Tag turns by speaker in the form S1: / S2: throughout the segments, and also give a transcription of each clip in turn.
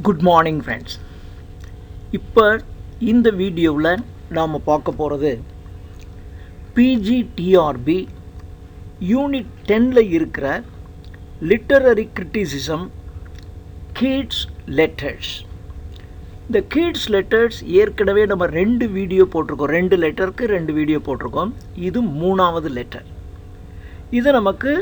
S1: Good morning friends. இப்போ இந்த வீடியோவில் நாம் பார்க்க போகிறது பிஜிடிஆர்பி யூனிட் 10ல் இருக்கிற லிட்டரரி கிரிட்டிசிசம் கீட்ஸ் லெட்டர்ஸ். இந்த கீட்ஸ் லெட்டர்ஸ் ஏற்கனவே நம்ம 2 வீடியோ போட்டிருக்கோம். 2 லெட்டருக்கு 2 வீடியோ போட்டிருக்கோம். இது 3வது லெட்டர். இது நமக்கு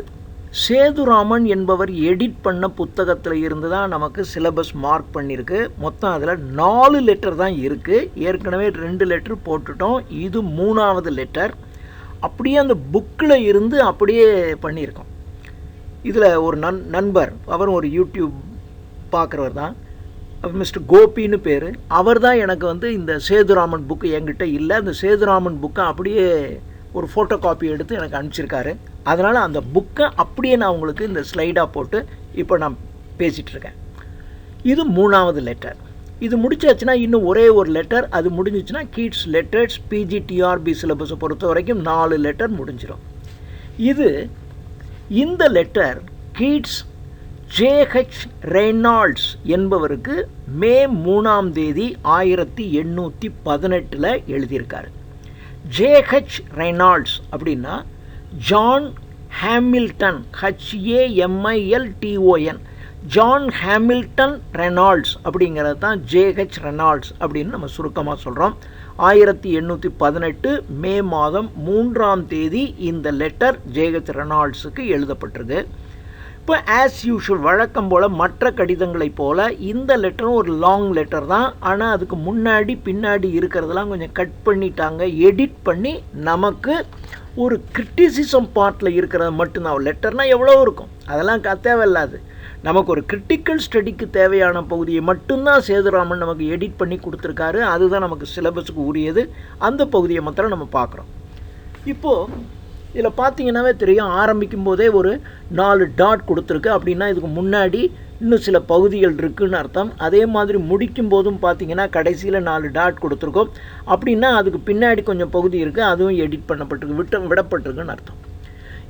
S1: சேதுராமன் என்பவர் எடிட் பண்ண புத்தகத்தில் இருந்து தான் நமக்கு சிலபஸ் மார்க் பண்ணியிருக்கு. மொத்தம் அதில் 4 லெட்டர் தான் இருக்குது. ஏற்கனவே 2 லெட்டர் போட்டுட்டோம். இது 3வது லெட்டர். அப்படியே அந்த புக்கில் இருந்து அப்படியே பண்ணியிருக்கோம். இதில் ஒரு நண்பர், அவர் ஒரு யூடியூப் பார்க்குறவர் தான், மிஸ்டர் கோபின்னு பேர். அவர் தான் எனக்கு இந்த சேதுராமன் புக்கு என்கிட்ட இல்லை, அந்த சேதுராமன் புக்கை அப்படியே ஒரு ஃபோட்டோ காப்பி எடுத்து எனக்கு அனுப்பிச்சிருக்காரு. அதனால் அந்த புக்கை அப்படியே நான் உங்களுக்கு இந்த ஸ்லைடாக போட்டு இப்போ நான் பேசிகிட்ருக்கேன். இது 3வது லெட்டர். இது முடிச்சாச்சுன்னா இன்னும் ஒரே ஒரு லெட்டர். அது முடிஞ்சிச்சுன்னா கீட்ஸ் லெட்டர்ஸ் பிஜிடிஆர்பி சிலபஸை பொறுத்த வரைக்கும் 4 லெட்டர் முடிஞ்சிடும். இந்த லெட்டர் கீட்ஸ் ஜேஹெச் ரெய்னால்ட்ஸ் என்பவருக்கு மே 3ஆம் தேதி 1818 எழுதியிருக்காரு. ஜேஹெச் ரெய்னால்ட்ஸ் அப்படின்னா John Hamilton, HAMILTON, John Hamilton Reynolds அப்படிங்கிறது தான் ஜேஹெச் ரெனால்ட்ஸ் அப்படின்னு நம்ம சுருக்கமாக சொல்கிறோம். 1818 மே மாதம் 3ஆம் தேதி இந்த லெட்டர் ஜேஹெச் ரெனால்ட்ஸுக்கு எழுதப்பட்டிருக்கு. இப்போ ஆஸ் யூஷுவல் வழக்கம் போல் மற்ற கடிதங்களைப் போல் இந்த லெட்டரும் ஒரு லாங் லெட்டர் தான். ஆனால் அதுக்கு முன்னாடி பின்னாடி இருக்கிறதெல்லாம் கொஞ்சம் கட் பண்ணிட்டாங்க, எடிட் பண்ணி நமக்கு ஒரு கிரிட்டிசிசம் பார்ட்டில் இருக்கிறது மட்டும்தான். லெட்டர்னால் எவ்வளோ இருக்கும், அதெல்லாம் தேவையில்லாது. நமக்கு ஒரு கிரிட்டிக்கல் ஸ்டடிக்கு தேவையான பகுதியை மட்டும்தான் சேதுராமன் நமக்கு எடிட் பண்ணி கொடுத்துருக்காரு. அதுதான் நமக்கு சிலபஸுக்கு உரியது. அந்த பகுதியை மாத்திரம் நம்ம பார்க்குறோம். இப்போது இதில் பார்த்தீங்கன்னாவே தெரியும், ஆரம்பிக்கும் போதே ஒரு 4 டாட் கொடுத்துருக்கு. அப்படின்னா இதுக்கு முன்னாடி இன்னும் சில பகுதிகள் இருக்குதுன்னு அர்த்தம். அதே மாதிரி முடிக்கும் போதும் பார்த்தீங்கன்னா கடைசியில் 4 டாட் கொடுத்துருக்கோம். அப்படின்னா அதுக்கு பின்னாடி கொஞ்சம் பகுதி இருக்குது, அதுவும் எடிட் பண்ணப்பட்டிருக்கு, விடப்பட்டிருக்குன்னு அர்த்தம்.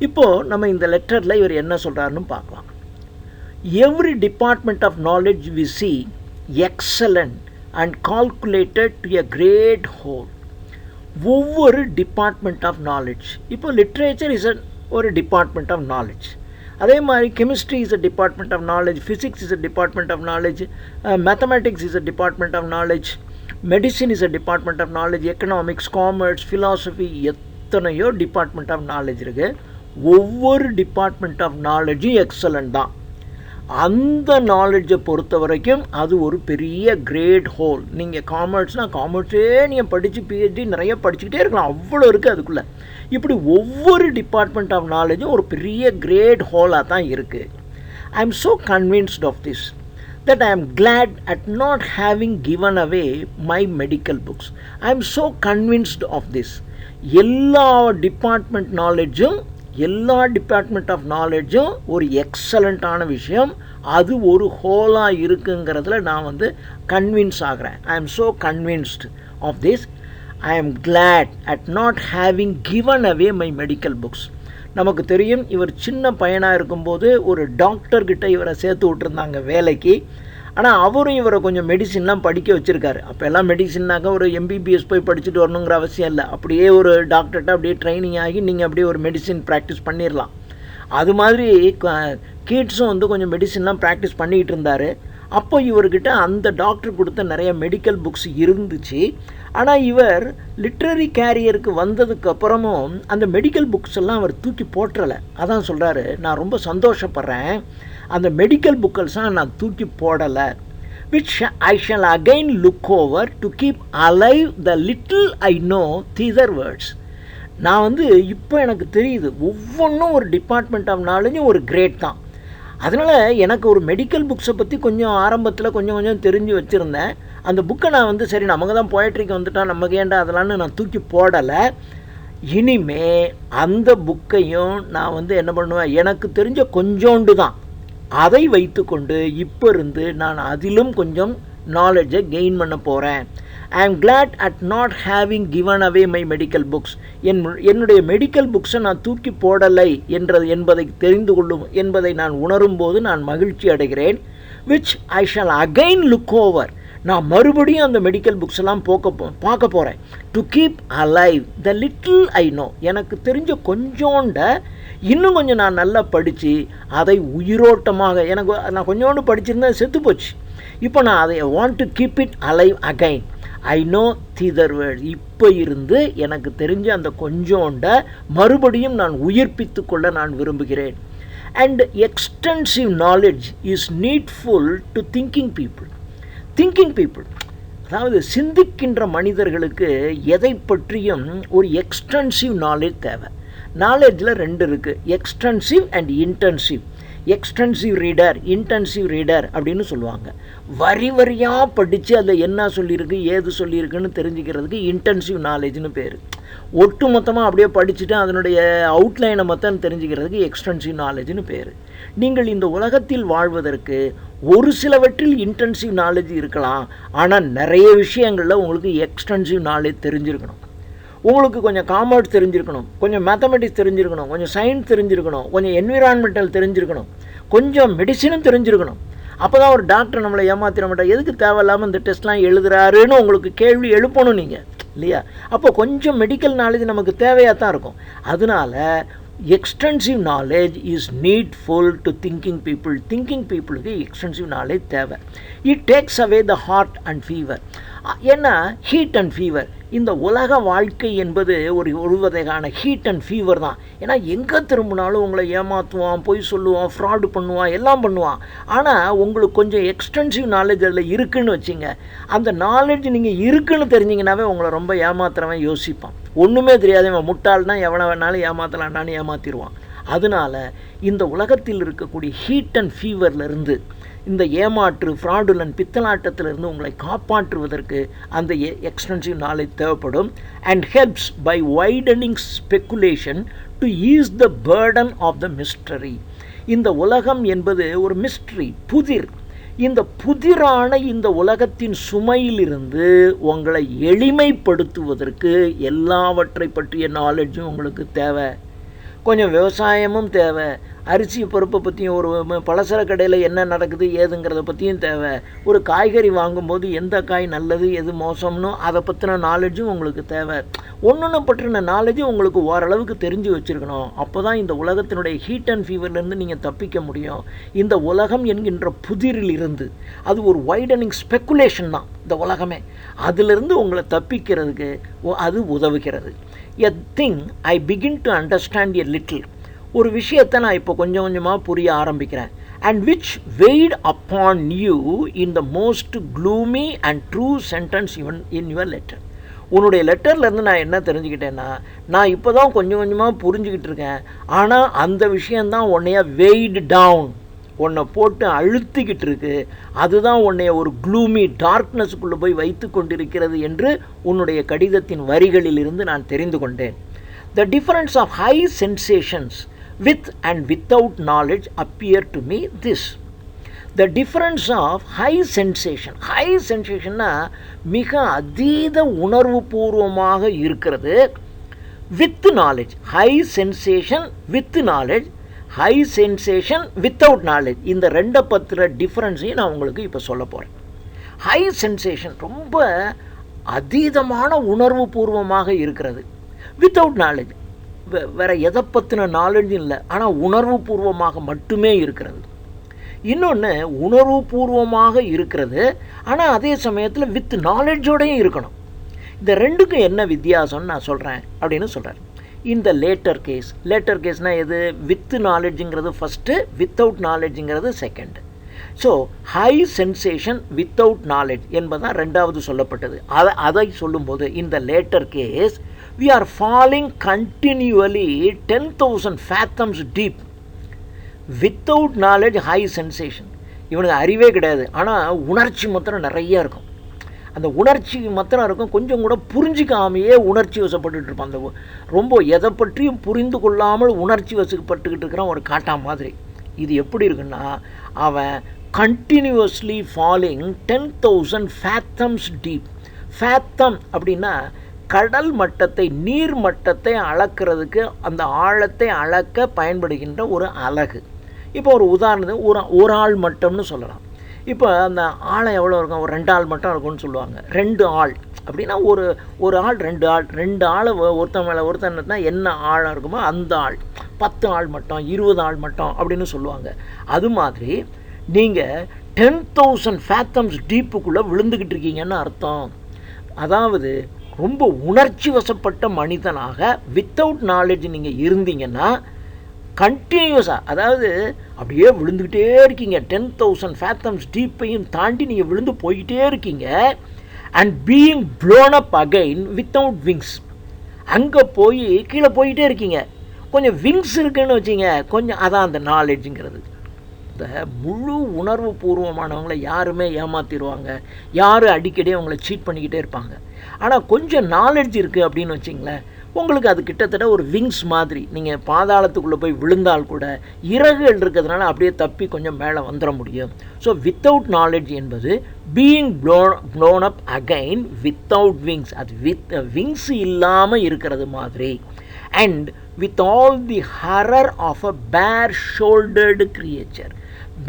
S1: இப்போது நம்ம இந்த லெட்டரில் இவர் என்ன சொல்கிறாருன்னு பார்க்கலாம். Every department of knowledge we see excellent and calculated to a great whole. ஒவ்வொரு டிபார்ட்மெண்ட் ஆஃப் நாலேஜ், இப்போ லிட்ரேச்சர் ஒரு டிபார்ட்மெண்ட் ஆஃப் நாலேஜ். அதே மாதிரி chemistry is a department of knowledge, physics is a department of knowledge, mathematics is a department of knowledge, medicine is a department of knowledge, economics, commerce, philosophy, எத்தனையோ department of knowledge இருக்குது. ஒவ்வொரு department of நாலேஜும் excellent தான். அந்த நாலேஜை பொறுத்த வரைக்கும் அது ஒரு பெரிய கிரேட் ஹோல். நீங்கள் காமர்ஸ்னால் காமர்ஸே நீங்கள் படித்து பிஹெச்டி நிறைய படிச்சுக்கிட்டே இருக்கலாம், அவ்வளோ இருக்குது அதுக்குள்ளே. இப்படி ஒவ்வொரு டிபார்ட்மெண்ட் ஆஃப் நாலேஜும் ஒரு பெரிய கிரேட் ஹோலாக தான் இருக்குது. I am so convinced of this that I am glad at not having given away my medical books. I am so convinced of this. எல்லா டிபார்ட்மெண்ட் ஆஃப் நாலேஜும் ஒரு எக்ஸலண்ட்டான விஷயம். அது ஒரு ஹோலாக இருக்குங்கிறதுல நான் கன்வின்ஸ் ஆகிறேன். I am so convinced of this. I am glad at not having given away my medical books. நமக்கு தெரியும், இவர் சின்ன பையனாக இருக்கும்போது ஒரு டாக்டர்கிட்ட இவரை சேர்த்து விட்டுருந்தாங்க வேலைக்கு. ஆனால் அவரும் இவரை கொஞ்சம் மெடிசின்லாம் படிக்க வச்சுருக்காரு. அப்போ எல்லாம் மெடிசின்னாக்க ஒரு MBBS போய் படிச்சுட்டு வரணுங்கிற அவசியம் இல்லை. அப்படியே ஒரு டாக்டர்கிட்ட அப்படியே ட்ரைனிங் ஆகி நீங்கள் அப்படியே ஒரு மெடிசின் ப்ராக்டிஸ் பண்ணிடலாம். அது மாதிரி கீட்ஸும் கொஞ்சம் மெடிசின்லாம் ப்ராக்டிஸ் பண்ணிக்கிட்டு இருந்தார். அப்போ இவர்கிட்ட அந்த டாக்டர் கொடுத்த நிறைய மெடிக்கல் புக்ஸ் இருந்துச்சு. ஆனால் இவர் லிட்ரரி கேரியருக்கு வந்ததுக்கப்புறமும் அந்த மெடிக்கல் புக்ஸ் எல்லாம் அவர் தூக்கி போட்டுறலை. அதான் சொல்கிறாரு, நான் ரொம்ப சந்தோஷப்படுறேன், அந்த மெடிக்கல் புக்கெல்லாம் நான் தூக்கி போடலை. which I shall again look over to keep alive the little I know these words. நான் இப்போ எனக்கு தெரியுது, ஒவ்வொன்றும் ஒரு டிபார்ட்மெண்ட் ஆஃப் நாலேஜும் ஒரு கிரேட் தான். அதனால் எனக்கு ஒரு மெடிக்கல் புக்ஸை பற்றி கொஞ்சம் ஆரம்பத்தில் கொஞ்சம் தெரிஞ்சு வச்சுருந்தேன். அந்த புக்கை நான் சரி நமக்கு தான் போய்ட்ரிக்கு வந்துட்டான், நமக்கு ஏண்டா அதெல்லாம்னு நான் தூக்கி போடலை. இனிமே அந்த புக்கையும் நான் என்ன பண்ணுவேன், எனக்கு தெரிஞ்ச கொஞ்சோண்டு தான், அதை வைத்துக்கொண்டு இப்போ இருந்து நான் அதிலும் கொஞ்சம் நாலேஜை கெயின் பண்ண போகிறேன். I am glad at not having given away my medical books. என்னுடைய மெடிக்கல் புக்ஸை நான் தூக்கி போடலை என்பதை தெரிந்து கொள்ளும் என்பதை நான் உணரும் போது நான் மகிழ்ச்சி அடைகிறேன். which I shall again look over. நான் மறுபடியும் அந்த மெடிக்கல் புக்ஸ் எல்லாம் பார்க்க போகிறேன். To keep alive the little I know, எனக்கு தெரிஞ்ச கொஞ்சோண்ட இன்னும் கொஞ்சம் நான் நல்லா படித்து அதை உயிரோட்டமாக, நான் கொஞ்சோண்டு படிச்சிருந்தேன் செத்து போச்சு, இப்போ நான் அதை want to keep it alive again. I know the other word, இப்போ இருந்து எனக்கு தெரிஞ்ச அந்த கொஞ்சோண்ட மறுபடியும் நான் உயிர்ப்பித்து கொள்ள நான் விரும்புகிறேன். And extensive knowledge is needful to thinking people. Thinking people, அதாவது சிந்திக்கின்ற மனிதர்களுக்கு எதை பற்றியும் ஒரு எக்ஸ்டென்சிவ் நாலேஜ் தேவை. நாலேஜில் ரெண்டு இருக்குது, extensive and intensive. Extensive reader, intensive reader அப்படின்னு சொல்லுவாங்க. வரி வரியாக படித்து அதில் என்ன சொல்லியிருக்கு ஏது சொல்லியிருக்குன்னு தெரிஞ்சுக்கிறதுக்கு இன்டென்சிவ் நாலேஜ்னு பேர். ஒட்டு மொத்தமாக அப்படியே படிச்சுட்டு அதனுடைய அவுட்லைனை மொத்தம் தெரிஞ்சுக்கிறதுக்கு எக்ஸ்டென்சிவ் நாலேஜ்னு பேர். நீங்கள் இந்த உலகத்தில் வாழ்வதற்கு ஒரு சிலவற்றில் இன்டென்சிவ் நாலேஜ் இருக்கலாம், ஆனால் நிறைய விஷயங்களில் உங்களுக்கு எக்ஸ்டென்சிவ் நாலேஜ் தெரிஞ்சிருக்கணும். உங்களுக்கு கொஞ்சம் காமர்ஸ் தெரிஞ்சிருக்கணும், கொஞ்சம் மேத்தமெட்டிக்ஸ் தெரிஞ்சிருக்கணும், கொஞ்சம் சயின்ஸ் தெரிஞ்சிருக்கணும், கொஞ்சம் என்விரான்மெண்டல் தெரிஞ்சிருக்கணும், கொஞ்சம் மெடிசினும் தெரிஞ்சிருக்கணும். அப்போ தான் ஒரு டாக்டர் நம்மளை ஏமாத்திர மாட்டார். எதுக்கு தேவையில்லாமல் இந்த டெஸ்ட்லாம் எழுதுறாருன்னு உங்களுக்கு கேள்வி எழுப்பணும் நீங்கள், இல்லையா? அப்போ கொஞ்சம் மெடிக்கல் நாலேஜ் நமக்கு தேவையாக தான் இருக்கும். அதனால் extensive knowledge is needful to thinking people. திங்கிங் பீப்புளுக்கு எக்ஸ்டென்சிவ் நாலேஜ் தேவை. It takes away the heart and fever. ஏன்னா ஹீட் அண்ட் ஃபீவர், இந்த உலக வாழ்க்கை என்பது ஒரு வகையான ஹீட் அண்ட் ஃபீவர் தான். ஏன்னா எங்கே திரும்பினாலும் உங்களை ஏமாற்றுவான், பொய் சொல்லுவான், ஃப்ராடு பண்ணுவான், எல்லாம் பண்ணுவான். ஆனால் உங்களுக்கு கொஞ்சம் எக்ஸ்டென்சிவ் நாலேஜ் அதில் இருக்குதுன்னு வச்சுங்க, அந்த நாலேஜ் நீங்கள் இருக்குன்னு தெரிஞ்சிங்கனாவே உங்களை ரொம்ப ஏமாத்துறவன் யோசிப்பான். ஒன்றுமே தெரியாதவன் முட்டாள்னா எவனை வேணாலும் ஏமாற்றலாண்டான்னு ஏமாற்றிடுவான். அதனால் இந்த உலகத்தில் இருக்கக்கூடிய ஹீட் அண்ட் ஃபீவர்லேருந்து, இந்த ஏமாற்று ஃப்ராடுலன் பித்தலாட்டத்திலிருந்து உங்களை காப்பாற்றுவதற்கு அந்த எக்ஸ்டென்சிவ் நாலேஜ் தேவைப்படும். And helps by widening speculation to ease the burden of the mystery. இந்த உலகம் என்பது ஒரு மிஸ்ட்ரி, புதிர். இந்த புதிரான இந்த உலகத்தின் சுமையிலிருந்து உங்களை எளிமைப்படுத்துவதற்கு எல்லாவற்றை பற்றிய நாலேஜும் உங்களுக்கு தேவை. கொஞ்சம் விவசாயமும் தேவை, அரிசி பருப்பை பற்றியும், ஒரு பலசர கடையில் என்ன நடக்குது ஏதுங்கிறத பற்றியும் தேவை. ஒரு காய்கறி வாங்கும்போது எந்த காய் நல்லது எது மோசம்னு அதை பற்றின நாலேஜும் உங்களுக்கு தேவை. ஒன்று பற்றின நாலேஜும் உங்களுக்கு ஓரளவுக்கு தெரிஞ்சு வச்சுருக்கணும். அப்போ தான் இந்த உலகத்தினுடைய ஹீட் அண்ட் ஃபீவர்லேருந்து நீங்கள் தப்பிக்க முடியும். இந்த உலகம் என்கின்ற புதிரில் இருந்து, அது ஒரு வைடனிங் ஸ்பெக்குலேஷன் தான் இந்த உலகமே, அதிலிருந்து உங்களை தப்பிக்கிறதுக்கு அது உதவுகிறது. A thing I begin to understand a little, ஒரு விஷயத்தை நான் இப்போ கொஞ்சம் கொஞ்சமாக புரிய ஆரம்பிக்கிறேன். And which weight upon you in the most gloomy and true sentence in your letter. உன்னுடைய லெட்டர்லேருந்து நான் என்ன தெரிஞ்சுக்கிட்டேன்னா, நான் இப்போ தான் கொஞ்சம் கொஞ்சமாக புரிஞ்சுக்கிட்டு இருக்கேன், ஆனால் அந்த விஷயந்தான் உன்னைய வெய்டு டவுன், உன்னை போட்டு அழுத்திக்கிட்டு இருக்கு, அதுதான் உன்னைய ஒரு க்ளூமி டார்க்னஸுக்குள்ளே போய் வைத்து கொண்டிருக்கிறது என்று உன்னுடைய கடிதத்தின் வரிகளில் இருந்து நான் தெரிந்து கொண்டேன். The difference of high sensations with and without knowledge appear to me this. The difference of high sensation. High sensation மிக அதீத உணர்வு பூர்வமாக இருக்கிறது. With knowledge. High sensation with knowledge. High sensation without knowledge. இந்த ரெண்டை பற்றின டிஃப்ரென்ஸையும் நான் உங்களுக்கு இப்போ சொல்ல போகிறேன். ஹை சென்சேஷன் ரொம்ப அதீதமான உணர்வு பூர்வமாக இருக்கிறது. வித்தவுட் நாலேஜ், வேறு எதை பற்றின நாலேஜும் இல்லை, ஆனால் உணர்வு பூர்வமாக மட்டுமே இருக்கிறது. இன்னொன்று உணர்வு பூர்வமாக இருக்கிறது, ஆனால் அதே சமயத்தில் வித் நாலேஜோடையும் இருக்கணும். இந்த ரெண்டுக்கும் என்ன வித்தியாசம்னு நான் சொல்கிறேன் அப்படின்னு சொல்கிறேன். இந்த லேட்டர் கேஸ்னால் எது? வித் நாலேஜுங்கிறது ஃபஸ்ட்டு, வித்தவுட் நாலேஜுங்கிறது second. So high sensation without knowledge என்பதுதான் ரெண்டாவது சொல்லப்பட்டது. அதை சொல்லும்போது இந்த latter case we are falling continually 10,000 fathoms deep. Without knowledge, high sensation. இவனுக்கு அறிவே கிடையாது, ஆனால் உணர்ச்சி மாத்திரம் நிறைய இருக்கும். அந்த உணர்ச்சி மாத்திரம் இருக்கும், கொஞ்சம் கூட புரிஞ்சிக்காமையே உணர்ச்சி வசப்பட்டுட்டு இருப்பான். அந்த ரொம்ப எதை பற்றியும் புரிந்து கொள்ளாமல் உணர்ச்சி வசப்பட்டுக்கிட்டு இருக்கிறான், ஒரு காட்டா மாதிரி. இது எப்படி இருக்குன்னா, அவன் continuously falling 10,000 fathoms deep. Fathom அப்படின்னா கடல் மட்டத்தை, நீர் மட்டத்தை அளக்கிறதுக்கு, அந்த ஆழத்தை அளக்க பயன்படுகின்ற ஒரு அலகு. இப்போ ஒரு உதாரணத்துக்கு ஒரு ஆள் மட்டம்னு சொல்லலாம். இப்போ அந்த ஆழம் எவ்வளோ இருக்கும், ஒரு 2 ஆள் மட்டும் இருக்கும்னு சொல்லுவாங்க. 2 ஆள் அப்படின்னா ஒரு ஆள் 2 ஆளை ஒருத்தன் மேலே ஒருத்தன்னா என்ன ஆழம் இருக்குமோ அந்த ஆள், 10 ஆள் மட்டும் 20 ஆள் மட்டும் அப்படின்னு சொல்லுவாங்க. அது மாதிரி நீங்கள் 10,000 fathoms டீப்புக்குள்ளே விழுந்துக்கிட்டு இருக்கீங்கன்னு அர்த்தம். அதாவது ரொம்ப உணர்ச்சி வசப்பட்ட மனிதனாக வித்தவுட் நாலேஜ் நீங்கள் இருந்தீங்கன்னா கண்டினியூஸாக, அதாவது அப்படியே விழுந்துக்கிட்டே இருக்கீங்க. 10,000 fathoms டீப்பையும் தாண்டி நீங்கள் விழுந்து போய்கிட்டே இருக்கீங்க. And being blown up again without wings, அங்கே போய் கீழே போய்கிட்டே இருக்கீங்க. கொஞ்சம் விங்ஸ் இருக்குன்னு வச்சிங்க, கொஞ்சம் அதான் அந்த நாலேஜுங்கிறது. இந்த முழு உணர்வு பூர்வமானவங்களை யாருமே ஏமாற்றிடுவாங்க, யாரும் அடிக்கடி அவங்கள சீட் பண்ணிக்கிட்டே இருப்பாங்க. ஆனால் கொஞ்சம் நாலேஜ் இருக்குது அப்படின்னு வச்சிங்களேன், உங்களுக்கு அது கிட்டத்தட்ட ஒரு விங்ஸ் மாதிரி. நீங்கள் பாதாளத்துக்குள்ளே போய் விழுந்தால் கூட இறகுகள் இருக்கிறதுனால அப்படியே தப்பி கொஞ்சம் மேலே வந்துட முடியும். ஸோ வித்தவுட் நாலேஜ் என்பது being blown up again without wings, அது விங்ஸ் இல்லாமல் இருக்கிறது மாதிரி. And with all the horror of a bare shouldered creature.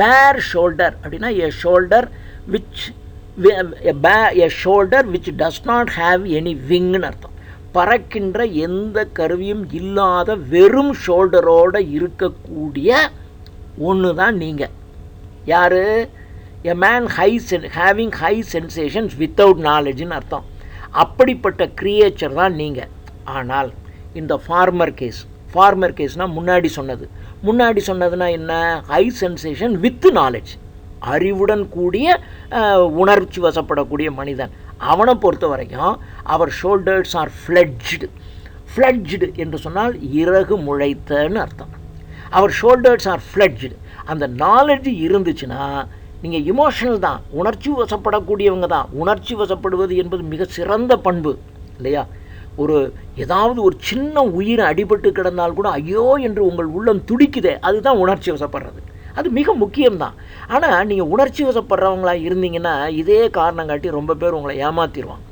S1: Bare shoulder அப்படின்னா a shoulder which does not have any wingன்னு அர்த்தம். பறக்கின்ற எந்த கருவியும் இல்லாத வெறும் ஷோல்டரோடு இருக்கக்கூடிய ஒன்று தான் நீங்கள். யார்? A man having high sensations without நாலேஜ்னு அர்த்தம். அப்படிப்பட்ட கிரியேச்சர் தான் நீங்கள். ஆனால் இந்த ஃபார்மர் கேஸ்னால் முன்னாடி சொன்னதுன்னா என்ன? ஹை சென்சேஷன் வித் நாலேஜ், அறிவுடன் கூடிய உணர்ச்சி வசப்படக்கூடிய மனிதன். அவனை பொறுத்த வரைக்கும் அவர் ஷோல்டர்ஸ் ஆர் ஃப்ளட்ஜ்டு என்று சொன்னால் இறகு முளைத்தன்னு அர்த்தம். அவர் ஷோல்டர்ஸ் ஆர் ஃப்ளட்ஜ்டு. அந்த நாலேஜ் இருந்துச்சுன்னா நீங்கள் இமோஷனல் தான், உணர்ச்சி வசப்படக்கூடியவங்க தான். உணர்ச்சி வசப்படுவது என்பது மிக சிறந்த பண்பு இல்லையா? ஏதாவது ஒரு சின்ன உயிர் அடிபட்டு கிடந்தால் கூட ஐயோ என்று உங்கள் உள்ளம் துடிக்குதே, அதுதான் உணர்ச்சி வசப்படுறது. அது மிக முக்கியம்தான். ஆனால் நீங்கள் உணர்ச்சி வசப்படுறவங்களா இருந்தீங்கன்னா இதே காரணம் காட்டி ரொம்ப பேர் உங்களை ஏமாற்றிடுவாங்க.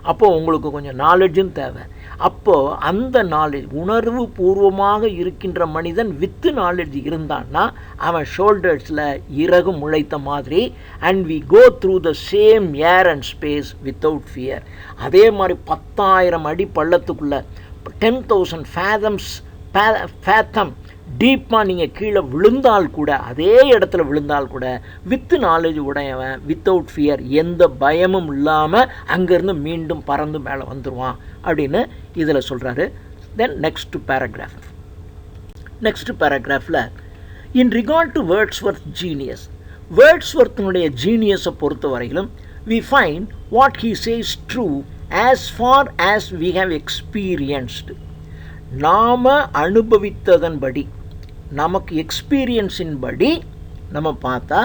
S1: அப்போது உங்களுக்கு கொஞ்சம் நாலேஜும் தேவை. அப்போது அந்த நாலேஜ், உணர்வு பூர்வமாக இருக்கின்ற மனிதன் வித்து நாலேஜ் இருந்தான்னா அவன் ஷோல்டர்ஸில் இறகு முளைத்த மாதிரி. And we go through the same air and space without fear. அதே மாதிரி 10,000 அடி பள்ளத்துக்குள்ளே 10,000 fathom டீப்பாக நீங்கள் கீழே விழுந்தால் கூட, அதே இடத்துல விழுந்தால் கூட வித்து நாலேஜ் உடையவன் வித்தவுட் ஃபியர், எந்த பயமும் இல்லாமல் அங்கேருந்து மீண்டும் பறந்து மேலே வந்துடுவான் அப்படின்னு இதில் சொல்கிறாரு. தென் நெக்ஸ்ட் பேராகிராஃபில் in regard to Wordsworth genius, வேர்ட்ஸ்வொர்த்தினுடைய ஜீனியஸை பொறுத்த வரையிலும் we find what he says true as far as we have experienced. நாம் அனுபவித்ததன்படி, நமக்கு எக்ஸ்பீரியன்ஸின் படி நம்ம பார்த்தா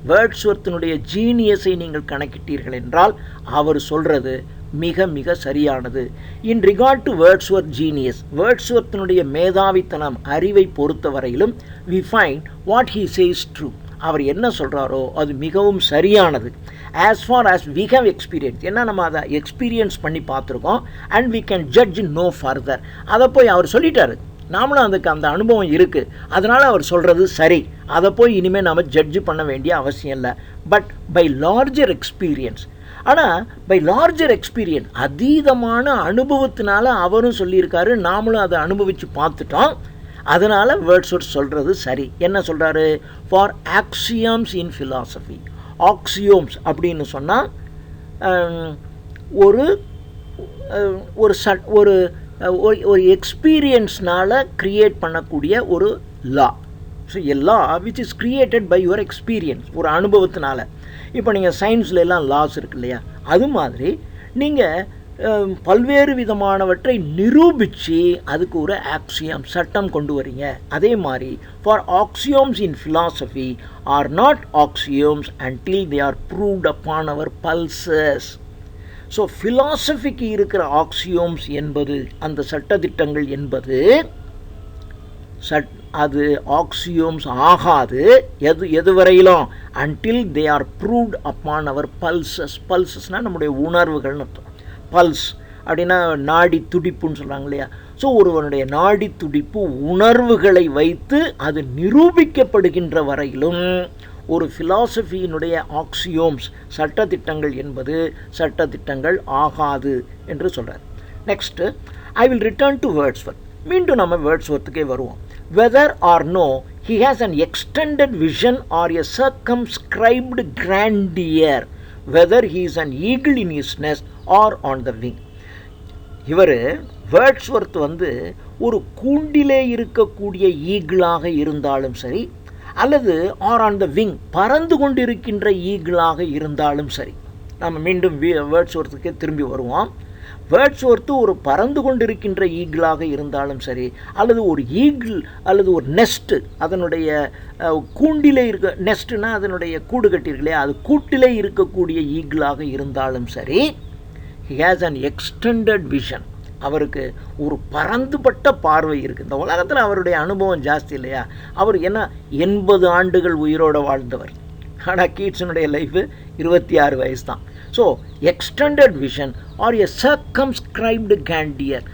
S1: வேர்ட்ஸ்வொர்த்தினுடைய ஜீனியஸை நீங்கள் கணக்கிட்டீர்கள் என்றால் அவர் சொல்கிறது மிக மிக சரியானது. இன் ரிகார்ட் டு வேர்ட்ஸ்வொர்த் ஜீனியஸ், வேர்ட்ஸ்வொர்த்தினுடைய மேதாவித்தனம், அறிவை பொறுத்த வரையிலும் we find what he says true, அவர் என்ன சொல்கிறாரோ அது மிகவும் சரியானது. as far as we have experienced, ஏன்னா நம்ம அதை எக்ஸ்பீரியன்ஸ் பண்ணி பார்த்துருக்கோம். And we can judge no further, அதை போய் அவர் சொல்லிட்டாரு, நாமளும் அதுக்கு அந்த அனுபவம் இருக்குது, அதனால் அவர் சொல்கிறது சரி, அதை போய் இனிமேல் நாம் ஜட்ஜு பண்ண வேண்டிய அவசியம் இல்லை. பட் பை லார்ஜர் எக்ஸ்பீரியன்ஸ், ஆனால் பை லார்ஜர் எக்ஸ்பீரியன்ஸ், அதீதமான அனுபவத்தினால அவரும் சொல்லியிருக்காரு, நாமளும் அதை அனுபவித்து பார்த்துட்டோம், அதனால் வேர்ட்ஸ்வொர்த் சொல்கிறது சரி. என்ன சொல்கிறாரு? For axioms in philosophy. Axioms அப்படின்னு சொன்னால் ஒரு எக்ஸ்பீரியன்ஸ்னால் க்ரியேட் பண்ணக்கூடிய ஒரு லா. ஸோ எல்லா which is created by your experience, ஒரு அனுபவத்தினால. இப்போ நீங்கள் சயின்ஸில் எல்லாம் லாஸ் இருக்கு இல்லையா, அது மாதிரி நீங்கள் பல்வேறு விதமானவற்றை நிரூபித்து அதுக்கு ஒரு ஆக்சியம், சட்டம் கொண்டு வரீங்க. அதே மாதிரி for axioms in philosophy are not axioms until they are proved upon our pulses. So ஃபிலாசபிக்கு இருக்கிற ஆக்சியோம்ஸ் என்பது, அந்த சட்டத்திட்டங்கள் என்பது அது ஆக்சியோம்ஸ் ஆகாது. எது வரையிலும்? Until they are proved upon our pulses. பல்சஸ்னால் நம்முடைய உணர்வுகள்னு அர்த்தம். பல்ஸ் அப்படின்னா நாடி துடிப்புன்னு சொல்கிறாங்க இல்லையா. ஸோ ஒருவனுடைய நாடி துடிப்பு உணர்வுகளை வைத்து அது நிரூபிக்கப்படுகின்ற வரையிலும் ஒரு ஃபிலாசபியினுடைய ஆக்சியோம்ஸ் சட்டத்திட்டங்கள் என்பது சட்டத்திட்டங்கள் ஆகாது என்று சொல்கிறார். Next I will return to Wordsworth. மீண்டும் நம்ம வேர்ட்ஸ்வொர்த்துக்கே வருவோம். Whether or no he has an extended vision or a circumscribed grandeur, whether he is an eagle in his nest or on the wing. இவர் வேர்ட்ஸ்வொர்த் ஒரு கூண்டிலே இருக்கக்கூடிய ஈகிளாக இருந்தாலும் சரி, அல்லது ஆர் ஆன் த விங் பறந்து கொண்டிருக்கின்ற ஈகிளாக இருந்தாலும் சரி. நம்ம மீண்டும் வேர்ட்ஸ்வொர்த்துக்கே திரும்பி வருவோம். வேர்ட்ஸ்வொர்த்து ஒரு பறந்து கொண்டிருக்கின்ற ஈகிளாக இருந்தாலும் சரி, அல்லது ஒரு ஈகிள் அல்லது ஒரு நெஸ்ட்டு, அதனுடைய கூண்டிலே இருக்க, நெஸ்ட்டுனா அதனுடைய கூடு கட்டியிருக்கலையே, அது கூட்டிலே இருக்கக்கூடிய ஈகிளாக இருந்தாலும் சரி, he has an extended vision. அவருக்கு ஒரு பறந்துபட்ட பார்வை இருக்குது. இந்த உலகத்தில் அவருடைய அனுபவம் ஜாஸ்தி இல்லையா? அவர் என்ன 80 ஆண்டுகள் உயிரோடு வாழ்ந்தவர். ஆனால் கீட்ஸனுடைய லைஃபு 26 வயசு தான். ஸோ எக்ஸ்டெண்டட் விஷன் ஆர் எ சர்க்கம்ஸ்கிரைப்டு கிராண்டியர்,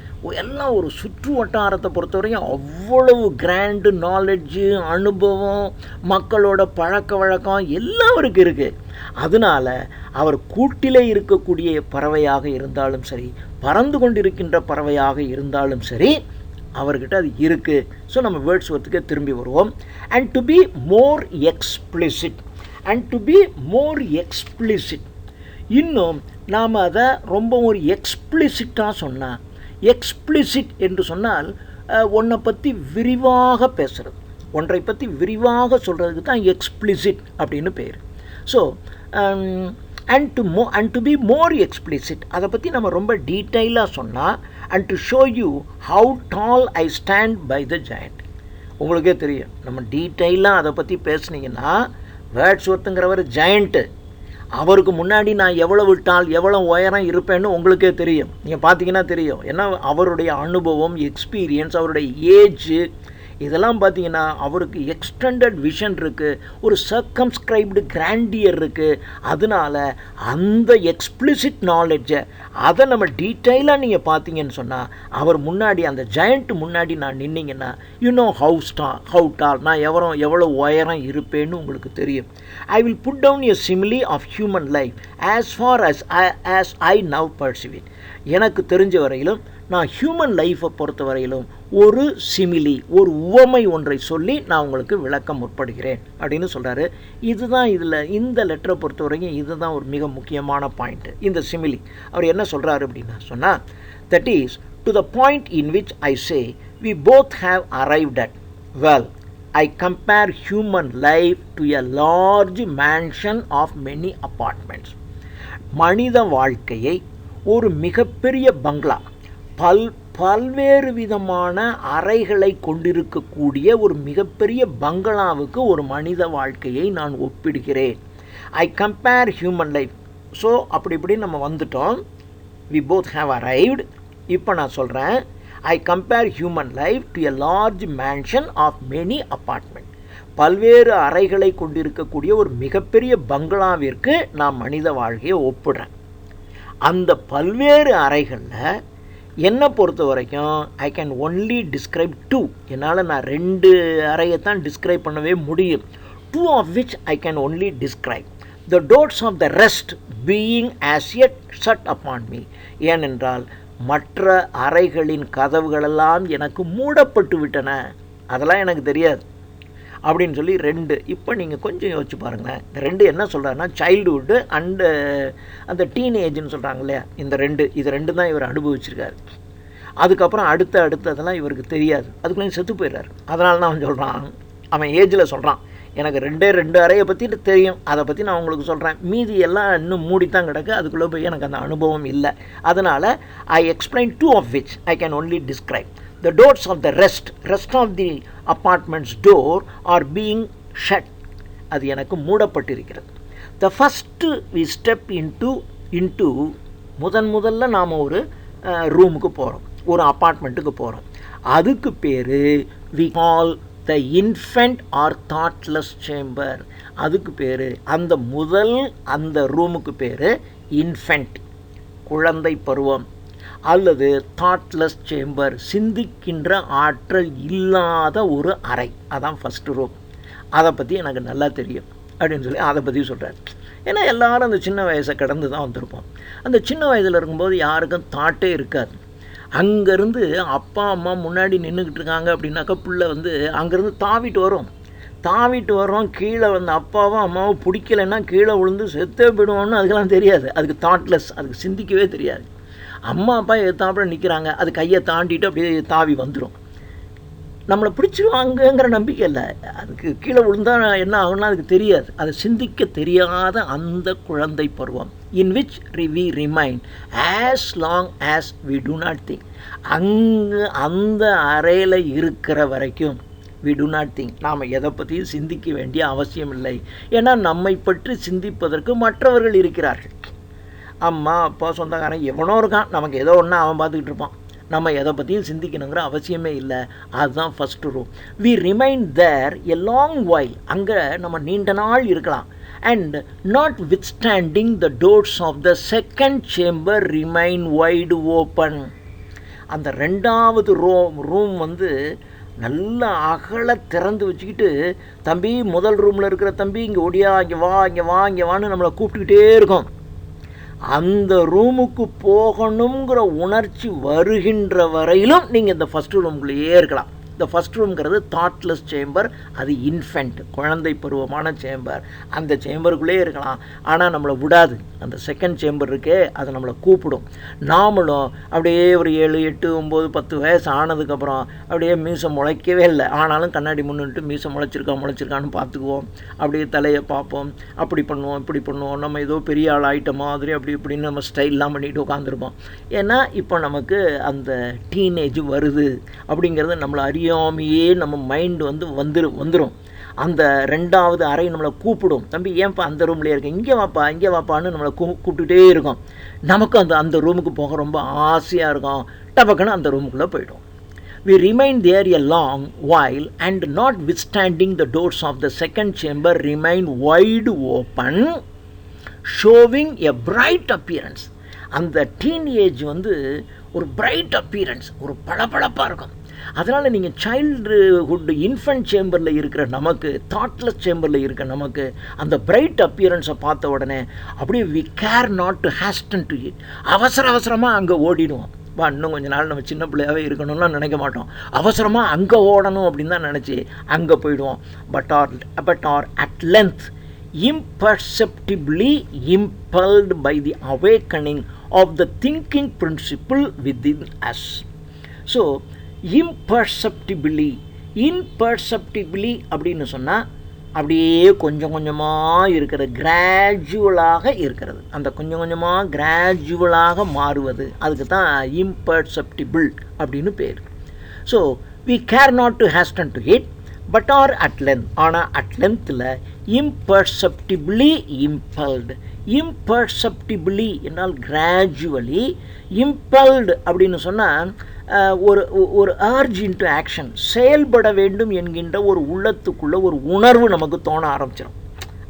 S1: எல்லாம் ஒரு சுற்று வட்டாரத்தை பொறுத்தவரைக்கும் அவ்வளவு கிராண்டு நாலெட்ஜு, அனுபவம், மக்களோட பழக்க வழக்கம் எல்லாம் அவருக்கு இருக்குது. அதனால் அவர் கூட்டிலே இருக்கக்கூடிய பறவையாக இருந்தாலும் சரி, பறந்து கொண்டிருக்கின்ற பறவையாக இருந்தாலும் சரி, அவர்கிட்ட அது இருக்குது. ஸோ நம்ம வேர்ட்ஸ்வொர்த்துக்கே திரும்பி வருவோம். And to be more explicit, இன்னும் நாம் அதை ரொம்ப ஒரு எக்ஸ்பிளிசிட்டாக சொன்னால், எக்ஸ்பிளிசிட் என்று சொன்னால் ஒன்றை பற்றி விரிவாக பேசுகிறது, ஒன்றை பற்றி விரிவாக சொல்கிறதுக்கு தான் எக்ஸ்பிளிசிட் அப்படின்னு பேர். So and to be more explicit, அதை பற்றி நம்ம ரொம்ப டீட்டெயிலாக சொன்னால், and to show you how tall I stand by the joint. உங்களுக்கே தெரியும், நம்ம டீட்டெயிலாக அதை பற்றி பேசுனீங்கன்னா, வேர்ட்ஸ்வொர்த்துங்கிறவர் ஜாயிண்ட்டு, அவருக்கு முன்னாடி நான் எவ்வளவு டால், எவ்வளோ உயரம் இருப்பேன்னு உங்களுக்கே தெரியும். நீங்கள் பார்த்தீங்கன்னா தெரியும். ஏன்னா அவருடைய அனுபவம், எக்ஸ்பீரியன்ஸ், அவருடைய ஏஜு, இதெல்லாம் பார்த்தீங்கன்னா அவருக்கு எக்ஸ்டெண்டட் விஷன் இருக்குது, ஒரு சர்க்கம்ஸ்கிரைப்டு கிராண்டியர் இருக்குது. அதனால் அந்த எக்ஸ்பிளிசிட் நாலேஜை அதை நம்ம டீட்டெயிலாக நீங்கள் பார்த்தீங்கன்னு சொன்னால், அவர் முன்னாடி, அந்த ஜெயண்ட் முன்னாடி நான் நின்னீங்கன்னா, யூனோ ஹவு டால், நான் எவ்வளோ உயரம் இருப்பேன்னு உங்களுக்கு தெரியும். I will put down a simile of human life as far as I now perceive it. எனக்கு தெரிஞ்ச வரையிலும், நான் ஹியூமன் லைஃப்பை பொறுத்த வரையிலும் ஒரு சிமிலி, ஒரு உவமை ஒன்றை சொல்லி நான் உங்களுக்கு விளக்க முற்படுகிறேன் அப்படின்னு சொல்கிறாரு. இதுதான் இதில் இந்த லெட்டரை பொறுத்த வரைக்கும் இதுதான் ஒரு மிக முக்கியமான பாயிண்ட்டு, இந்த சிமிலி. அவர் என்ன சொல்கிறாரு அப்படின்னா சொன்னால், that is to the point in which I say we both have arrived at. Well, I compare human life to a large mansion of many apartments. மனித வாழ்க்கையை ஒரு மிகப்பெரிய பங்களா, பல்வேறு விதமான அறைகளை கொண்டிருக்கக்கூடிய ஒரு மிகப்பெரிய பங்களாவுக்கு ஒரு மனித வாழ்க்கையை நான் ஒப்பிடுகிறேன். I compare human life. So அப்படி நம்ம வந்துட்டோம். We both have arrived. இப்போ நான் சொல்கிறேன், I compare human life to a large mansion of many apartments. பல்வேறு அறைகளை கொண்டிருக்கக்கூடிய ஒரு மிகப்பெரிய பங்களாவிற்கு நான் மனித வாழ்க்கையை ஒப்பிடுறேன். அந்த பல்வேறு அறைகளில் என்னை பொறுத்த வரைக்கும் ஐ கேன் ஒன்லி டிஸ்கிரைப் 2. என்னால் நான் 2 அறையை தான் டிஸ்கிரைப் பண்ணவே முடியும். 2 of which I can only describe. The doors of the rest being as yet shut upon me. ஏனென்றால் மற்ற அறைகளின் கதவுகளெல்லாம் எனக்கு மூடப்பட்டு விட்டன, அதெல்லாம் எனக்கு தெரியாது அப்படின்னு சொல்லி 2. இப்போ நீங்கள் கொஞ்சம் யோசிச்சு பாருங்களேன். இந்த 2 என்ன சொல்கிறாருன்னா, சைல்டுஹுட்டு அண்டு அந்த டீனேஜ்னு சொல்கிறாங்க இல்லையா, இந்த 2, இது 2 தான் இவர் அனுபவிச்சிருக்காரு. அதுக்கப்புறம் அடுத்ததெல்லாம் இவருக்கு தெரியாது, அதுக்குள்ளேயும் செத்து போயிடுறாரு. அதனால தான் அவன் சொல்கிறான், அவன் ஏஜில் சொல்கிறான், எனக்கு 2 அறையை பற்றி தெரியும், அதை பற்றி நான் உங்களுக்கு சொல்கிறேன், மீதி எல்லாம் இன்னும் மூடித்தான் கிடக்கு, அதுக்குள்ளே போய் எனக்கு அந்த அனுபவம் இல்லை. அதனால் I explain 2 of which I can only describe. The doors of the rest of the apartment's door are being shut. அது எனக்கு மூடப்பட்டிருக்கிறது. The first we step into முதல்ல நாம் ஒரு ரூமுக்கு போகிறோம், ஒரு அப்பார்ட்மெண்ட்டுக்கு போகிறோம். அதுக்கு பேர் we call the infant or thoughtless chamber. அதுக்கு பேர், அந்த ரூமுக்கு பேர் இன்ஃபென்ட், குழந்தை பருவம், அல்லது தாட்லெஸ் சேம்பர், சிந்திக்கின்ற ஆற்றல் இல்லாத ஒரு அறை. அதான் ஃபஸ்ட்டு ரூம். அதை பற்றி எனக்கு நல்லா தெரியும். அப்படின்னு சொல்லி அதை பற்றி சொல்கிறார். ஏன்னா எல்லோரும் அந்த சின்ன வயசை கடந்து தான் வந்திருப்போம். அந்த சின்ன வயதில் இருக்கும்போது யாருக்கும் தாட்டே இருக்காது. அங்கேருந்து அப்பா அம்மா முன்னாடி நின்றுக்கிட்டு இருக்காங்க அப்படின்னாக்கா பிள்ளை அங்கேருந்து தாவிட்டு வரோம். கீழே அப்பாவும் அம்மாவும் பிடிக்கலைன்னா கீழே விழுந்து செத்தே போயிடுவோன்னு அதுக்கெல்லாம் தெரியாது. அதுக்கு தாட்லெஸ், அதுக்கு சிந்திக்கவே தெரியாது. அம்மா அப்பா எத்தாப்புல நிற்கிறாங்க, அது கையை தாண்டிட்டு அப்படியே தாவி வந்துடும். நம்மளை பிடிச்சிருவாங்கங்கிற நம்பிக்கை இல்லை, அதுக்கு கீழே விழுந்தால் என்ன ஆகும்னா அதுக்கு தெரியாது. அதை சிந்திக்க தெரியாத அந்த குழந்தை பருவம் in which we remain as long as we do not think. அந்த அறையில் இருக்கிற வரைக்கும் வி டு நாட் திங்க். நாம் எதை பற்றியும் சிந்திக்க வேண்டிய அவசியம் இல்லை. ஏன்னா நம்மை பற்றி சிந்திப்பதற்கு மற்றவர்கள் இருக்கிறார்கள். அம்மா அப்பா சொந்தக்காரன் எவனோ இருக்கான், நமக்கு ஏதோ ஒன்று அவன் பார்த்துக்கிட்டு இருப்பான். நம்ம எதை பற்றியும் சிந்திக்கணுங்கிற அவசியமே இல்லை. அதுதான் first room. We remain there a long while. அங்கே நம்ம நீண்ட நாள் இருக்கலாம். And notwithstanding the doors of the second chamber remain wide open. அந்த ரெண்டாவது ரூம் நல்லா அகல திறந்து வச்சுக்கிட்டு, தம்பி முதல் ரூமில் இருக்கிற தம்பி இங்கே ஒடியா, இங்கே வா, இங்கே வா, இங்கே வான்னு நம்மளை கூப்பிட்டுக்கிட்டே இருக்கோம். அந்த ரூமுக்கு போகணுங்கிற உணர்ச்சி வருகின்ற வரையிலும் நீங்கள் இந்த ஃபஸ்ட்டு ரூம்குள்ளேயே இருக்கலாம். இந்த ஃபஸ்ட் ரூம்ங்கிறது தாட்லெஸ் சேம்பர். அது இன்ஃபென்ட், குழந்தை பருவமான சேம்பர். அந்த சேம்பருக்குள்ளே இருக்கலாம். ஆனால் நம்மளை விடாது. அந்த செகண்ட் சேம்பர் இருக்கே, அது நம்மளை கூப்பிடும். நாமளும் அப்படியே ஒரு 7, 8, 9, 10 வயசு ஆனதுக்கப்புறம் அப்படியே மீசை முளைக்கவே இல்லை. ஆனாலும் கண்ணாடி முன்னிட்டு மீசை முளைச்சிருக்கான்னு பார்த்துக்குவோம். அப்படியே தலையை பார்ப்போம். அப்படி பண்ணுவோம், இப்படி பண்ணுவோம். நம்ம ஏதோ பெரிய ஆள் ஆகிட்ட மாதிரி அப்படி இப்படின்னு நம்ம ஸ்டைல்லாம் பண்ணிட்டு உட்காந்துருப்போம். ஏன்னா இப்போ நமக்கு அந்த டீனேஜ் வருது அப்படிங்கிறது நம்மளை அறியாமையே நம்ம மைண்டு வந்துடும். அந்த ரெண்டாவது அறை நம்மளை கூப்பிடும். தம்பி ஏன்ப்பா அந்த ரூம்லேயே இருக்கேன், இங்கே வாப்பான்னு நம்மளை கூப்பிட்டுட்டே இருக்கோம். நமக்கு அந்த ரூமுக்கு போக ரொம்ப ஆசையாக இருக்கும். டபக்குன்னு அந்த ரூமுக்குள்ளே போய்டும். We remain there a long while and not withstanding the doors of the second chamber remain wide open, showing a bright appearance. அந்த டீனேஜ் ஒரு பிரைட் அப்பியரன்ஸ், ஒரு பளபளப்பாக இருக்கும். அதனால் நீங்கள் சைல்டுஹுட் இன்ஃபென்ட் சேம்பரில் இருக்கிற நமக்கு, தாட்லெஸ் சேம்பரில் இருக்கிற நமக்கு அந்த பிரைட் அப்பியரன்ஸை பார்த்த உடனே அப்படியே we care not to hasten to it. அவசரமாக அங்கே ஓடிடுவோம். இன்னும் கொஞ்ச நாள் நம்ம சின்ன பிள்ளையாகவே இருக்கணும்லாம் நினைக்க மாட்டோம். அவசரமாக அங்கே ஓடணும் அப்படின்னு தான் நினச்சி அங்கே போயிடுவோம். But are at length imperceptibly impelled by the awakening of the thinking principle within us. So imperceptibly அப்படின்னு சொன்னால் அப்படியே கொஞ்சம் கொஞ்சமாக இருக்கிறது, கிராஜுவலாக இருக்கிறது. அந்த கொஞ்சம் கொஞ்சமாக கிராஜுவலாக மாறுவது, அதுக்கு தான் imperceptible அப்படின்னு பேர். So we care not to hasten to it but are at length. ஆனால் அட் லென்த்தில் imperceptibly impelled. imperceptibly என்றால் கிராஜுவலி, impelled அப்படின்னு சொன்னால் ஒரு urge into action, செயல்பட வேண்டும் என்கின்ற ஒரு உள்ளத்துக்குள்ள ஒரு உணர்வு நமக்கு தோண ஆரம்பிச்சிடும்.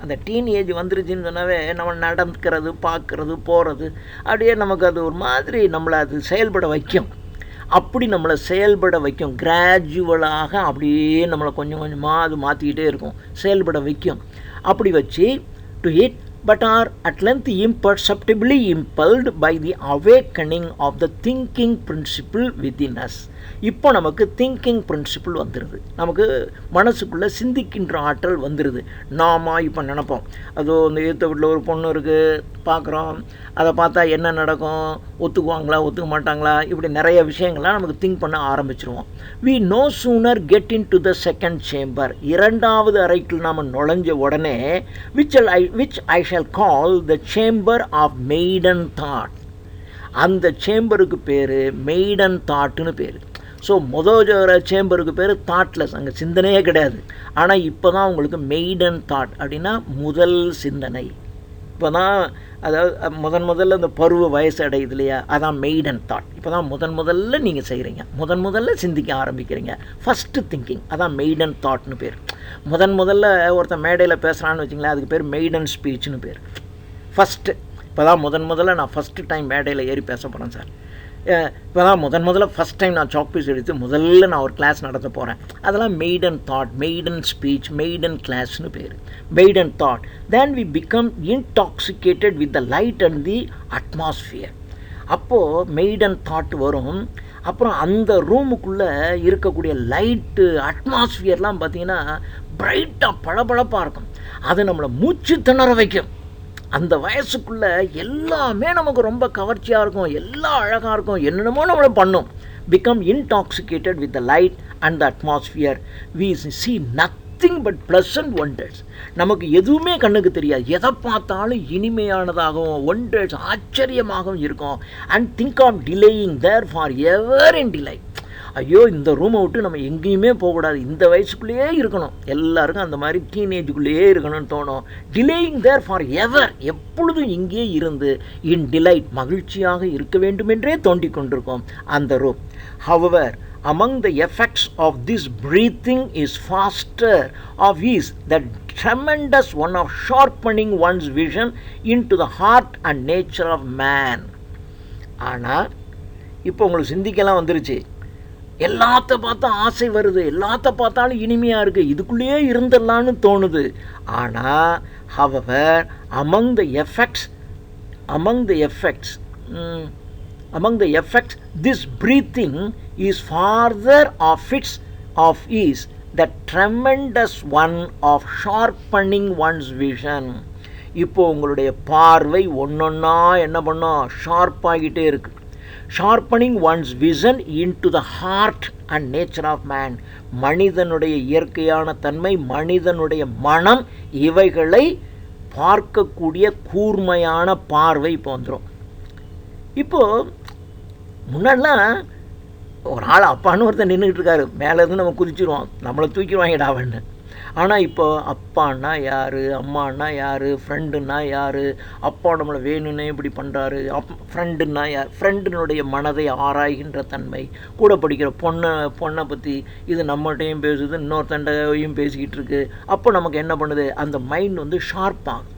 S1: அந்த டீன் ஏஜ் வந்துருச்சுன்னு சொன்னாவே நம்ம நடக்கிறது, பார்க்குறது, போகிறது அப்படியே நமக்கு அது ஒரு மாதிரி நம்மளை அது செயல்பட வைக்கும். அப்படி நம்மளை செயல்பட வைக்கும். கிராஜுவலாக அப்படியே நம்மளை கொஞ்சம் கொஞ்சமாக அது மாற்றிக்கிட்டே இருக்கும், செயல்பட வைக்கும். அப்படி வச்சு to it but are at length imperceptibly impelled by the awakening of the thinking principle within us. இப்போ நமக்கு திங்கிங் பிரின்சிபிள் வந்துடுது. நமக்கு மனசுக்குள்ளே சிந்திக்கின்ற ஆற்றல் வந்துடுது. நாம் இப்போ நினைப்போம், அதோ இந்த ஏற்ற வீட்டில் ஒரு பொண்ணு இருக்குது பார்க்குறோம், அதை பார்த்தா என்ன நடக்கும், ஒத்துக்குவாங்களா ஒத்துக்க மாட்டாங்களா, இப்படி நிறைய விஷயங்கள்லாம் நமக்கு திங்க் பண்ண ஆரம்பிச்சிருவோம். we no sooner get into the second chamber, இரண்டாவது அறைக்குள் நாம் நுழைஞ்ச உடனே which I shall call the chamber of maiden thought. அந்த சேம்பருக்கு பேர் மெய்டன் தாட்டுன்னு பேர். ஸோ முதல் சேம்பருக்கு பேர் தாட்லெஸ், அங்கே சிந்தனையே கிடையாது. ஆனால் இப்போ தான் உங்களுக்கு மெய்டன் தாட் அப்படின்னா முதல் சிந்தனை. இப்போ தான் அதாவது முதல்ல இந்த பருவ வயசு அடையுது இல்லையா, அதான் மெய்டன் தாட். இப்போ தான் முதல்ல நீங்கள் செய்கிறீங்க, முதல்ல சிந்திக்க ஆரம்பிக்கிறீங்க. ஃபஸ்ட்டு திங்கிங், அதான் மெய்டன் தாட்னு பேர். முதல்ல ஒருத்தன் மேடையில் பேசுகிறான்னு வச்சிங்களேன், அதுக்கு பேர் மெய்டன் ஸ்பீச்னு பேர். ஃபஸ்ட்டு இப்போ தான் முதல்ல நான் ஃபஸ்ட்டு டைம் மேடையில் ஏறி பேச போகிறேன் சார், இப்போ தான் முதல்ல ஃபஸ்ட் டைம் நான் சாக் பீஸ் எடுத்து முதல்ல நான் ஒரு கிளாஸ் நடத்த போகிறேன். அதெல்லாம் maiden thought, maiden speech, maiden கிளாஸ்னு பேர். Maiden thought. Then we become intoxicated with the light and the atmosphere. அப்போது மெய்டன் தாட் வரும். அப்புறம் அந்த ரூமுக்குள்ளே இருக்கக்கூடிய லைட்டு, அட்மாஸ்ஃபியர்லாம் பார்த்திங்கன்னா பிரைட்டாக பளபளப்பாக இருக்கும். அது நம்மளை மூச்சு திணற வைக்கும். அந்த வயசுக்குள்ளே எல்லாமே நமக்கு ரொம்ப கவர்ச்சியாக இருக்கும், எல்லாம் அழகாக இருக்கும், என்னென்னமோ நம்மளை பண்ணும். Become intoxicated with the light and the atmosphere. We see nothing but pleasant wonders. நமக்கு எதுவுமே கண்ணுக்கு தெரியாது, எதை பார்த்தாலும் இனிமையானதாகவும் ஒண்டர்ஸ் ஆச்சரியமாகவும் இருக்கும். And think of delaying there for ever in delay. ஐயோ இந்த ரூமை விட்டு நம்ம எங்கேயுமே போகக்கூடாது, இந்த வயசுக்குள்ளேயே இருக்கணும், எல்லாருக்கும் அந்த மாதிரி டீனேஜுக்குள்ளேயே இருக்கணும்னு தோணும். டிலேயிங் தேர் ஃபார் எவர், எப்பொழுதும் இங்கே இருந்து இன் டிலைட், மகிழ்ச்சியாக இருக்க வேண்டுமென்றே தோண்டிக் கொண்டிருக்கோம் அந்த room. However among the effects of this breathing is faster of is that tremendous one of sharpening one's vision into the heart and nature of man. ஆனால் இப்போ உங்களுக்கு சிந்திக்கலாம் வந்துருச்சு, எல்லாத்த பார்த்தா ஆசை வருது, எல்லாத்த பார்த்தாலும் இனிமையாக இருக்குது, இதுக்குள்ளேயே இருந்துடலான்னு தோணுது. ஆனால் however among the effects this breathing is farther of is the tremendous one of sharpening one's vision. இப்போ உங்களுடைய பார்வை ஒன்றொன்னா என்ன பண்ணோம், ஷார்ப்பாகிட்டே இருக்குது. Sharpening one's vision into the heart and nature of man. மனிதனுடைய இயற்கையான தன்மை, மனிதனுடைய மனம், இவைகளை பார்க்கக்கூடிய கூர்மையான பார்வை இப்போ வந்துடும். இப்போது முன்னாடிலாம் ஒரு ஆள் அப்பான்னு ஒருத்தர் நின்றுக்கிட்டு இருக்காரு, மேலேருந்து நம்ம குதிச்சிருவோம், நம்மளை தூக்கிடுவாங்கடா அவன்னு. ஆனால் இப்போ அப்பான்னா யார், அம்மானா யார், ஃப்ரெண்டுன்னா யார், அப்பா நம்மளை வேணும்னே இப்படி பண்ணுறாரு, ஃப்ரெண்டுன்னா யார், ஃப்ரெண்டினுடைய மனதை ஆராய்கின்ற தன்மை. கூட படிக்கிற பொண்ணை பற்றி இது நம்மகிட்டையும் பேசுது, இன்னொருத்தண்டையும் பேசிக்கிட்டு இருக்கு. அப்போ நமக்கு என்ன பண்ணுது, அந்த மைண்ட் வந்து ஷார்ப் ஆகுது,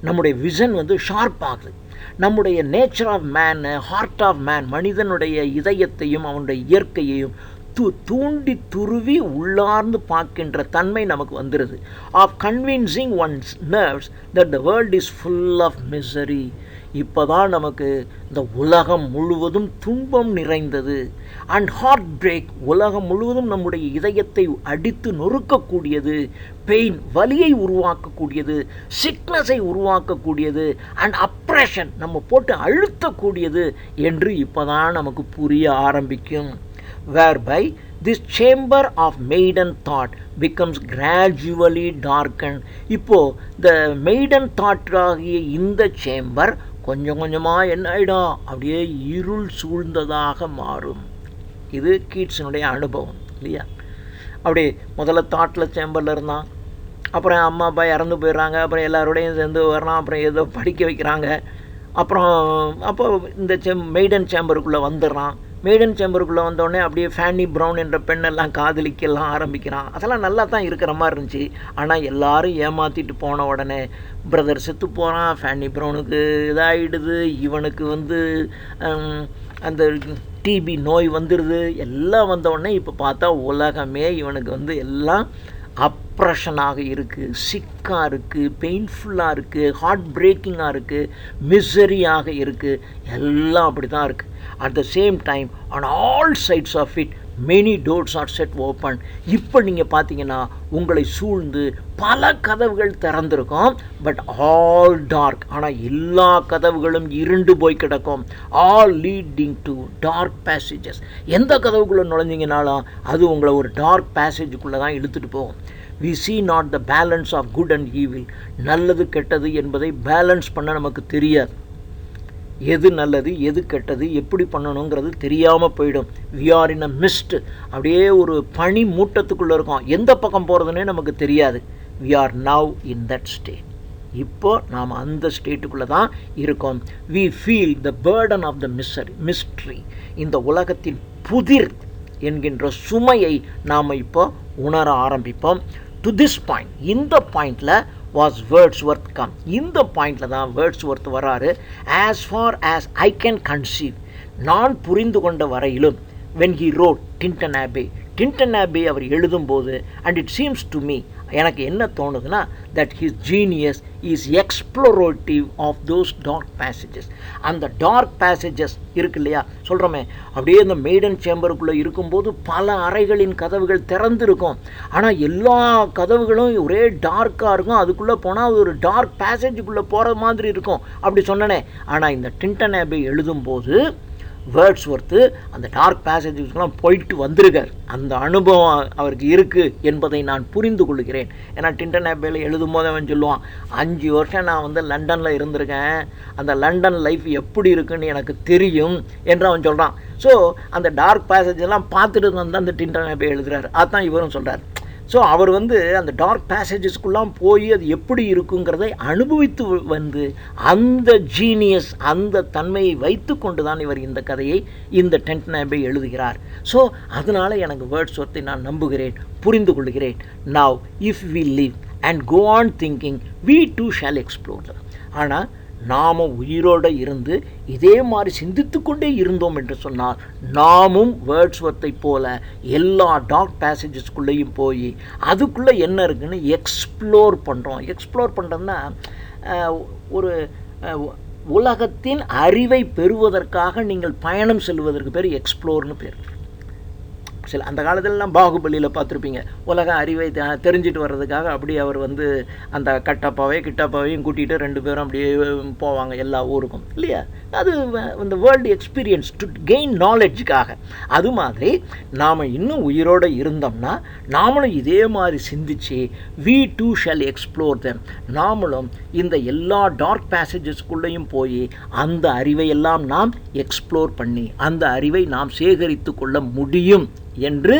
S1: நம்முடைய விஷன் வந்து ஷார்ப் ஆகுது. நம்முடைய nature of man, heart of man, மனிதனுடைய இதயத்தையும் அவனுடைய இயற்கையையும் தூண்டி துருவி உள்ளார்ந்து பார்க்கின்ற தன்மை நமக்கு வந்துடுது. Of convincing one's nerves that the world is full of misery. இப்போ தான் நமக்கு இந்த உலகம் முழுவதும் துன்பம் நிறைந்தது. அண்ட் ஹார்ட் பிரேக், உலகம் முழுவதும் நம்முடைய இதயத்தை அடித்து நொறுக்கக்கூடியது. பெயின், வலியை உருவாக்கக்கூடியது. சிக்னஸை உருவாக்கக்கூடியது. அண்ட் அப்ரெஷன், நம்ம போட்டு அழுத்தக்கூடியது என்று இப்போ தான் நமக்கு புரிய ஆரம்பிக்கும். whereby this chamber of maiden thought becomes gradually darkened. இப்போது இந்த மெய்டன் தாட்டாகிய இந்த சேம்பர் கொஞ்சம் கொஞ்சமாக என்ன ஆகிடும், அப்படியே இருள் சூழ்ந்ததாக மாறும். இது கீட்ஸனுடைய அனுபவம் இல்லையா? அப்படியே முதல்ல தாட்டில் சேம்பரில் இருந்தான், அப்புறம் அம்மா அப்பா இறந்து போயிடுறாங்க, அப்புறம் எல்லாரோடையும் சேர்ந்து வர்றான், அப்புறம் ஏதோ படிக்க வைக்கிறாங்க, அப்போ இந்த மெய்டன் சேம்பருக்குள்ளே வந்துடுறான். மெய்டன் சேம்பருக்குள்ளே வந்தோடனே அப்படியே ஃபேனி ப்ரௌன் என்ற பெண்ணெல்லாம் காதலிக்கலாம் ஆரம்பிக்கிறான். அதெல்லாம் நல்லா தான் இருக்கிற மாதிரி இருந்துச்சு. ஆனால் எல்லாரும் ஏமாற்றிட்டு போன உடனே பிரதர் செத்து போகிறான், ஃபேனி ப்ரௌனுக்கு இதாகிடுது, இவனுக்கு வந்து அந்த டிபி நோய் வந்துடுது. எல்லாம் வந்தவுடனே இப்போ பார்த்தா உலகமே இவனுக்கு வந்து எல்லாம் அப்ரெஷனாக இருக்குது, சிக்காக இருக்குது, பெயின்ஃபுல்லாக இருக்குது, ஹார்ட் பிரேக்கிங்காக இருக்குது, மிசரியாக இருக்குது, எல்லாம் அப்படி தான் இருக்குது. At the same time on all sides of it many doors are set open. இப்போ நீங்கள் பார்த்தீங்கன்னா உங்களை சூழ்ந்து பல கதவுகள் திறந்திருக்கும், பட் ஆல் டார்க். ஆனால் எல்லா கதவுகளும் இருண்டு போய் கிடக்கும். All leading to dark passages. எந்த கதவுக்குள்ளே நுழைஞ்சிங்கனாலும் அது உங்களை ஒரு டார்க் பேசேஜுக்குள்ளே தான் இழுத்துட்டு போகும். we see not the balance of good and evil. நல்லது கெட்டது என்பதை பேலன்ஸ் பண்ண நமக்கு தெரியாது. எது நல்லது எது கெட்டது எப்படி பண்ணணுங்கிறது தெரியாமல் போயிடும். we are in a mist. அப்படியே ஒரு பனி மூட்டத்துக்குள்ளே இருக்கோம், எந்த பக்கம் போகிறதுனே நமக்கு தெரியாது. we are now in that state. இப்போ நாம் அந்த ஸ்டேட்டுக்குள்ளே தான் இருக்கோம். we feel the burden of the mystery. இந்த உலகத்தின் புதிர் என்கின்ற சுமையை நாம் இப்போ உணர ஆரம்பிப்போம். டு திஸ் பாயிண்ட், இந்த பாயிண்டில் was Wordsworth come. இந்த பாயிண்டில் தான் வேர்ட்ஸ்வொர்த் வராரு. as far as I can conceive, நான் புரிந்து கொண்ட வரையிலும் when he wrote Tintin Abbey அவர் எழுதும்போது, and it seems to me, எனக்கு என்ன தோணுதுன்னா, that his genius is explorative of those dark passages. அந்த டார்க் பேசேஜஸ் இருக்கு இல்லையா, சொல்கிறோமே, அப்படியே இந்த மெய்டன் சேம்பருக்குள்ளே இருக்கும்போது பல அறைகளின் கதவுகள் திறந்துருக்கும், ஆனால் எல்லா கதவுகளும் ஒரே டார்க்காக இருக்கும், அதுக்குள்ளே போனால் அது ஒரு டார்க் பேசேஜுக்குள்ளே போகிற மாதிரி இருக்கும் அப்படி சொன்னனே. ஆனால் இந்த டின்டன் ஆபே எழுதும்போது வேர்ட்ஸ்வொர்த்து அந்த டார்க் பேசேஜஸ்லாம் போயிட்டு வந்திருக்கார், அந்த அனுபவம் அவருக்கு இருக்குது என்பதை நான் புரிந்து கொள்கிறேன். ஏன்னா டின்டன் ஆபேல எழுதும் போது அவன் சொல்லுவான், 5 வருஷம் நான் வந்து லண்டனில் இருந்திருக்கேன், அந்த லண்டன் லைஃப் எப்படி இருக்குன்னு எனக்கு தெரியும் என்று அவன் சொல்கிறான். ஸோ அந்த டார்க் பேசேஜெல்லாம் பார்த்துட்டு வந்து அந்த டின்டன் ஆபே எழுதுகிறார். அதான் இவரும் சொல்கிறார். ஸோ அவர் வந்து அந்த டார்க் பேசேஜஸ்க்குள்ளாம் போய் அது எப்படி இருக்குங்கிறதை அனுபவித்து வந்து அந்த ஜீனியஸ், அந்த தன்மையை வைத்து கொண்டு தான் இவர் இந்த கதையை, இந்த டின்டன் ஆபே எழுதுகிறார். ஸோ அதனால் எனக்கு வேர்ட்ஸ்வொர்த்தை நான் நம்புகிறேன், புரிந்து கொள்கிறேன். Now if we live and go on thinking we too shall explore. ஆனால் நாம் உயிரோடு இருந்து இதே மாதிரி சிந்தித்து கொண்டே இருந்தோம் என்று சொன்னால் நாமும் வேர்ட்ஸ்வொர்த்தை போல எல்லா டார்க் பேசேஜஸ்குள்ளேயும் போய் அதுக்குள்ளே என்ன இருக்குன்னு எக்ஸ்ப்ளோர் பண்ணுறோம். எக்ஸ்ப்ளோர் பண்ணுறதுன்னா ஒரு உலகத்தின் அறிவை பெறுவதற்காக நீங்கள் பயணம் செல்வதற்கு பேர் எக்ஸ்ப்ளோர்னு பேர். சில அந்த காலத்திலலாம் பாகுபலியில் பார்த்துருப்பீங்க, உலக அறிவை தெரிஞ்சிட்டு வர்றதுக்காக அப்படி அவர் வந்து அந்த கிட்டப்பாவையும் கூட்டிகிட்டு 2 பேரும் அப்படியே போவாங்க எல்லா ஊருக்கும் இல்லையா. அது இந்த வேர்ல்டு எக்ஸ்பீரியன்ஸ் டு கெயின் நாலெட்ஜுக்காக. அது மாதிரி நாம் இன்னும் உயிரோடு இருந்தோம்னா நாமளும் இதே மாதிரி சிந்திச்சு we too shall explore them. நாமளும் இந்த எல்லா டார்க் பேசேஜஸ்குள்ளேயும் போய் அந்த அறிவையெல்லாம் நாம் எக்ஸ்ப்ளோர் பண்ணி அந்த அறிவை நாம் சேகரித்து கொள்ள முடியும் என்று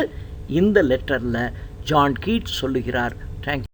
S1: இந்த லெட்டரில் ஜான் கீட்ஸ் சொல்லுகிறார். தேங்க்யூ.